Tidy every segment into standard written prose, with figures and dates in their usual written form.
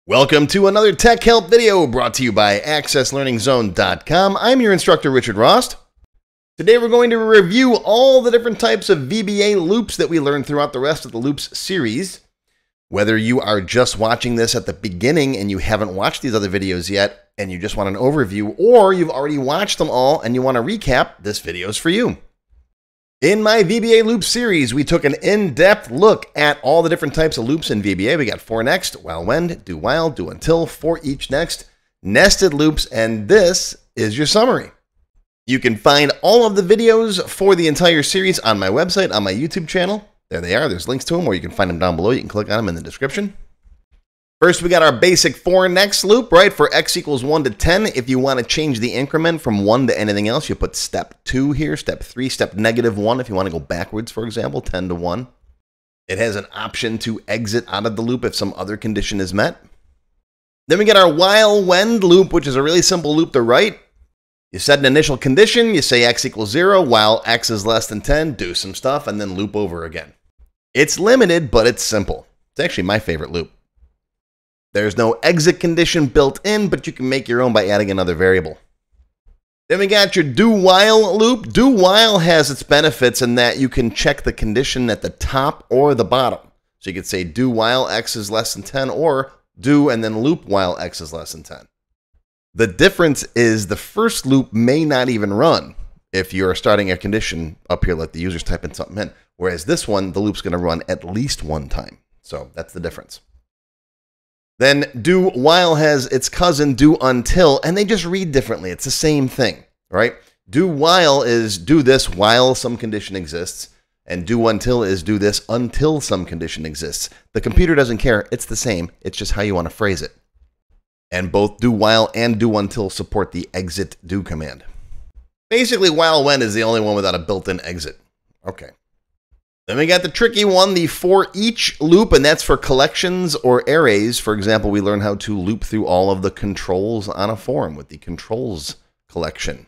Welcome to another Tech Help video brought to you by AccessLearningZone.com. I'm your instructor, Richard Rost. Today we're going to review all the different types of VBA loops that we learned throughout the rest of the loops series. Whether you are just watching this at the beginning and you haven't watched these other videos yet and you just want an overview, or you've already watched them all and you want to recap, this video is for you. In my VBA loop series, we took an in-depth look at all the different types of loops in VBA. We got for next, while wend, do while, do until, for each next, nested loops, and this is your summary. You can find all of the videos for the entire series on my website, on my YouTube channel. There they are. There's links to them, or you can find them down below. You can click on them in the description. First, we got our basic for next loop, right? For x equals 1 to 10, if you want to change the increment from 1 to anything else, you put step 2 here, step 3, step -1 if you want to go backwards, for example, 10 to 1. It has an option to exit out of the loop if some other condition is met. Then we get our while wend loop, which is a really simple loop to write. You set an initial condition, you say x equals 0, while x is less than 10, do some stuff, and then loop over again. It's limited, but it's simple. It's actually my favorite loop. There's no exit condition built in, but you can make your own by adding another variable. Then we got your do while loop. Do while has its benefits in that you can check the condition at the top or the bottom. So you could say do while x is less than 10, or do and then loop while x is less than 10. The difference is the first loop may not even run if you're starting a condition up here, let the users type in something in. Whereas this one, the loop's going to run at least one time. So that's the difference. Then do while has its cousin do until, and they just read differently. It's the same thing, right? Do while is do this while some condition exists, and do until is do this until some condition exists. The computer doesn't care. It's the same. It's just how you want to phrase it. And both do while and do until support the exit do command. Basically, while wend is the only one without a built-in exit. Okay. Then we got the tricky one, the for each loop, and that's for collections or arrays. For example, we learn how to loop through all of the controls on a form with the controls collection.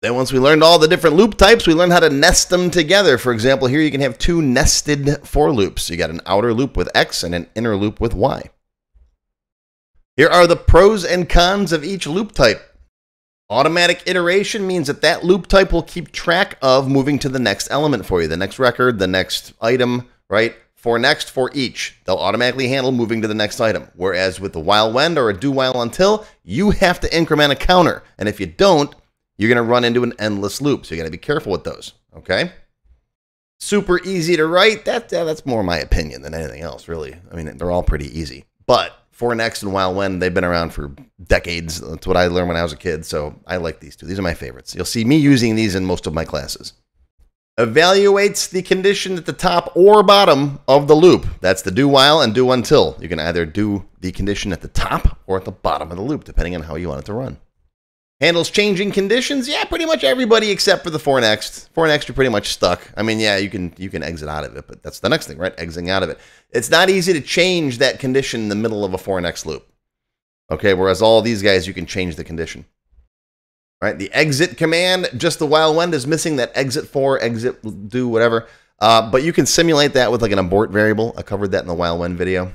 Then once we learned all the different loop types, we learned how to nest them together. For example, here you can have two nested for loops. You got an outer loop with x and an inner loop with y. Here are the pros and cons of each loop type. Automatic iteration means that that loop type will keep track of moving to the next element for you, the next record, the next item, right? For next, for each. They'll automatically handle moving to the next item. Whereas with the while wend or a do while until, you have to increment a counter. And if you don't, you're going to run into an endless loop. So you got to be careful with those, okay? Super easy to write. That's more my opinion than anything else, really. I mean, they're all pretty easy. But for next and while wend, they've been around for decades. That's what I learned when I was a kid, so I like these two. These are my favorites. You'll see me using these in most of my classes. Evaluates the condition at the top or bottom of the loop. That's the do while and do until. You can either do the condition at the top or at the bottom of the loop, depending on how you want it to run. Handles changing conditions. Yeah, pretty much everybody except for the for next. For next, you're pretty much stuck. I mean, yeah, you can exit out of it, but that's the next thing, right? Exiting out of it. It's not easy to change that condition in the middle of a for next loop. Okay, whereas all these guys, you can change the condition. Right? The exit command, just the while wend is missing that exit for, exit do, whatever. But you can simulate that with like an abort variable. I covered that in the while wend video.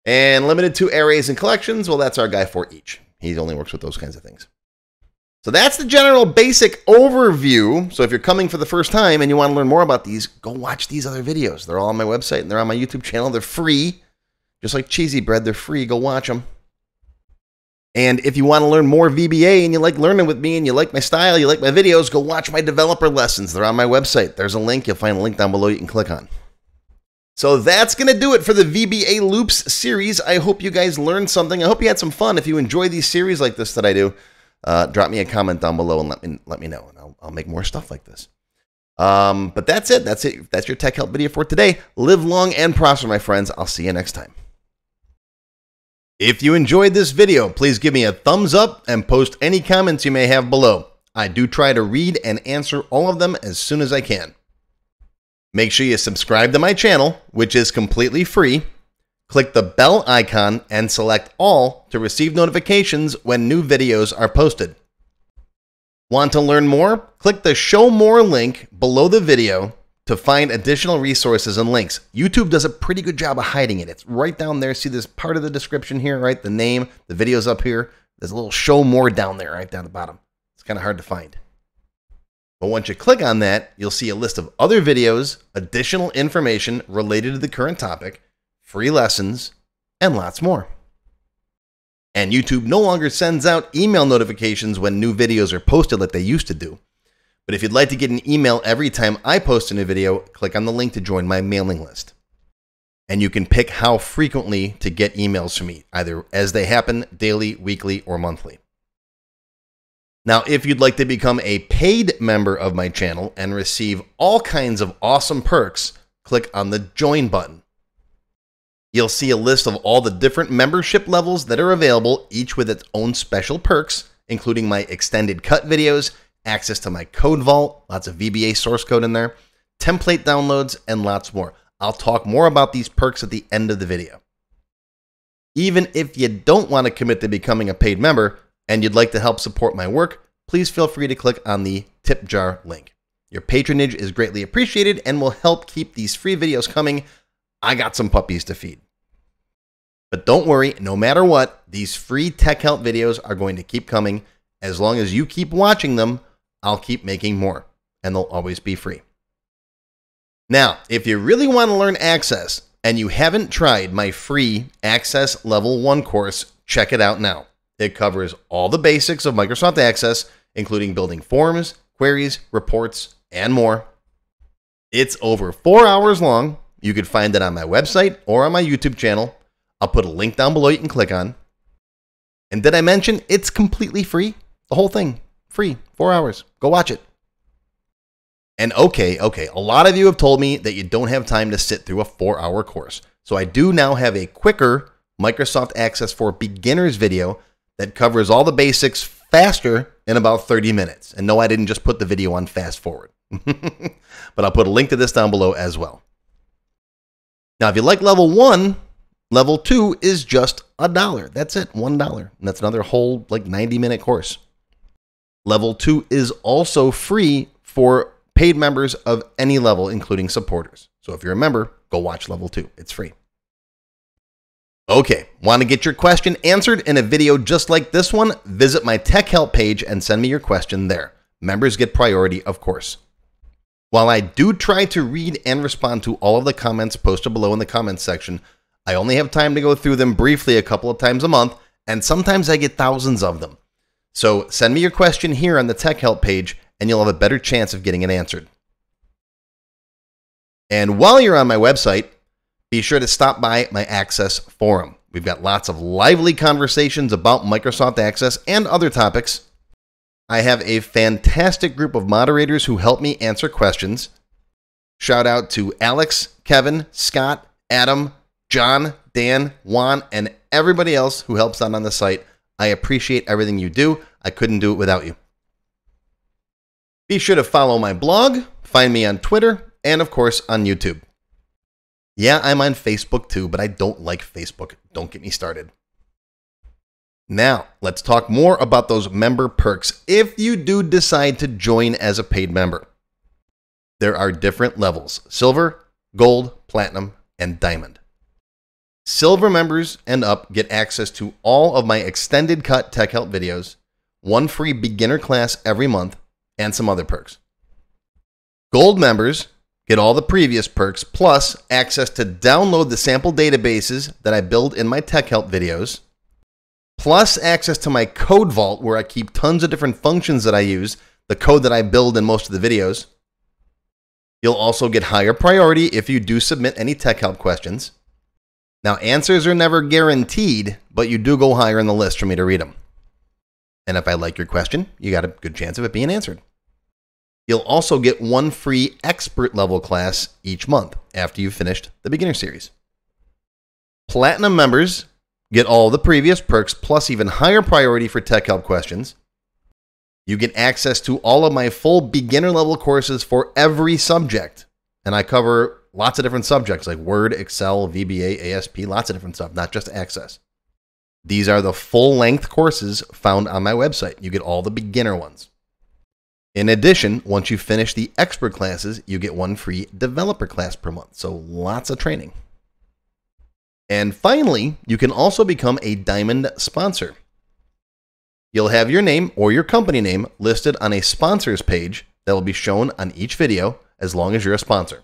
And limited to arrays and collections. Well, that's our guy for each. He only works with those kinds of things. So that's the general basic overview. So if you're coming for the first time and you want to learn more about these, go watch these other videos. They're all on my website and they're on my YouTube channel. They're free. Just like Cheesy Bread, they're free. Go watch them. And if you want to learn more VBA and you like learning with me and you like my style, you like my videos, go watch my developer lessons. They're on my website. There's a link. You'll find a link down below you can click on. So that's going to do it for the VBA Loops series. I hope you guys learned something. I hope you had some fun. If you enjoy these series like this that I do, drop me a comment down below and let me know, and I'll make more stuff like this. But that's it. That's your Tech Help video for today. Live long and prosper, my friends. I'll see you next time. If you enjoyed this video, please give me a thumbs up and post any comments you may have below. I do try to read and answer all of them as soon as I can. Make sure you subscribe to my channel, which is completely free. Click the bell icon and select all to receive notifications when new videos are posted. Want to learn more? Click the Show More link below the video to find additional resources and links. YouTube does a pretty good job of hiding it. It's right down there. See this part of the description here, right? The name, the video's up here. There's a little show more down there, right down the bottom. It's kind of hard to find. But once you click on that, you'll see a list of other videos, additional information related to the current topic, free lessons, and lots more. And YouTube no longer sends out email notifications when new videos are posted like they used to do. But if you'd like to get an email every time I post a new video, click on the link to join my mailing list. And you can pick how frequently to get emails from me, either as they happen, daily, weekly, or monthly. Now, if you'd like to become a paid member of my channel and receive all kinds of awesome perks, click on the Join button. You'll see a list of all the different membership levels that are available, each with its own special perks, including my extended cut videos, access to my code vault, lots of VBA source code in there, template downloads, and lots more. I'll talk more about these perks at the end of the video. Even if you don't want to commit to becoming a paid member and you'd like to help support my work, please feel free to click on the tip jar link. Your patronage is greatly appreciated and will help keep these free videos coming. I got some puppies to feed. But don't worry, no matter what, these free tech help videos are going to keep coming. As long as you keep watching them, I'll keep making more, and they'll always be free. Now, if you really want to learn Access and you haven't tried my free Access Level 1 course, check it out now. It covers all the basics of Microsoft Access, including building forms, queries, reports, and more. It's over 4 hours long. You can find it on my website or on my YouTube channel. I'll put a link down below you can click on. And did I mention it's completely free? The whole thing, free, 4 hours. Go watch it. And okay, a lot of you have told me that you don't have time to sit through a 4-hour course. So I do now have a quicker Microsoft Access for Beginners video that covers all the basics faster in about 30 minutes. And no, I didn't just put the video on fast forward. But I'll put a link to this down below as well. Now, if you like level 1, level 2 is just $1. That's it, $1. And that's another whole like 90-minute course. Level 2 is also free for paid members of any level, including supporters. So if you're a member, go watch level 2. It's free. Okay, want to get your question answered in a video just like this one? Visit my tech help page and send me your question there. Members get priority, of course. While I do try to read and respond to all of the comments posted below in the comments section, I only have time to go through them briefly a couple of times a month, and sometimes I get thousands of them. So send me your question here on the tech help page, and you'll have a better chance of getting it answered. And while you're on my website, be sure to stop by my Access forum. We've got lots of lively conversations about Microsoft Access and other topics. I have a fantastic group of moderators who help me answer questions. Shout out to Alex, Kevin, Scott, Adam, John, Dan, Juan, and everybody else who helps out on the site. I appreciate everything you do. I couldn't do it without you. Be sure to follow my blog, find me on Twitter, and of course on YouTube. Yeah, I'm on Facebook too, but I don't like Facebook. Don't get me started. Now, let's talk more about those member perks if you do decide to join as a paid member. There are different levels: Silver, Gold, Platinum, and Diamond. Silver members and up get access to all of my extended cut tech help videos, one free beginner class every month, and some other perks. Gold members get all the previous perks, plus access to download the sample databases that I build in my tech help videos, plus access to my code vault where I keep tons of different functions that I use, the code that I build in most of the videos. You'll also get higher priority if you do submit any tech help questions. Now, answers are never guaranteed, but you do go higher in the list for me to read them. And if I like your question, you got a good chance of it being answered. You'll also get one free expert level class each month after you've finished the beginner series. Platinum members get all the previous perks plus even higher priority for tech help questions. You get access to all of my full beginner level courses for every subject. And I cover lots of different subjects like Word, Excel, VBA, ASP, lots of different stuff, not just Access. These are the full-length courses found on my website. You get all the beginner ones. In addition, once you finish the expert classes, you get one free developer class per month. So lots of training. And finally, you can also become a diamond sponsor. You'll have your name or your company name listed on a sponsors page that will be shown on each video as long as you're a sponsor.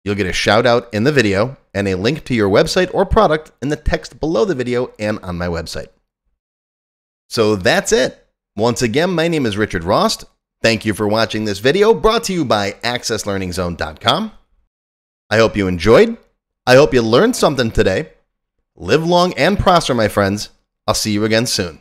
You'll get a shout out in the video and a link to your website or product in the text below the video and on my website. So that's it. Once again, my name is Richard Rost. Thank you for watching this video brought to you by accesslearningzone.com. I hope you enjoyed. I hope you learned something today. Live long and prosper, my friends. I'll see you again soon.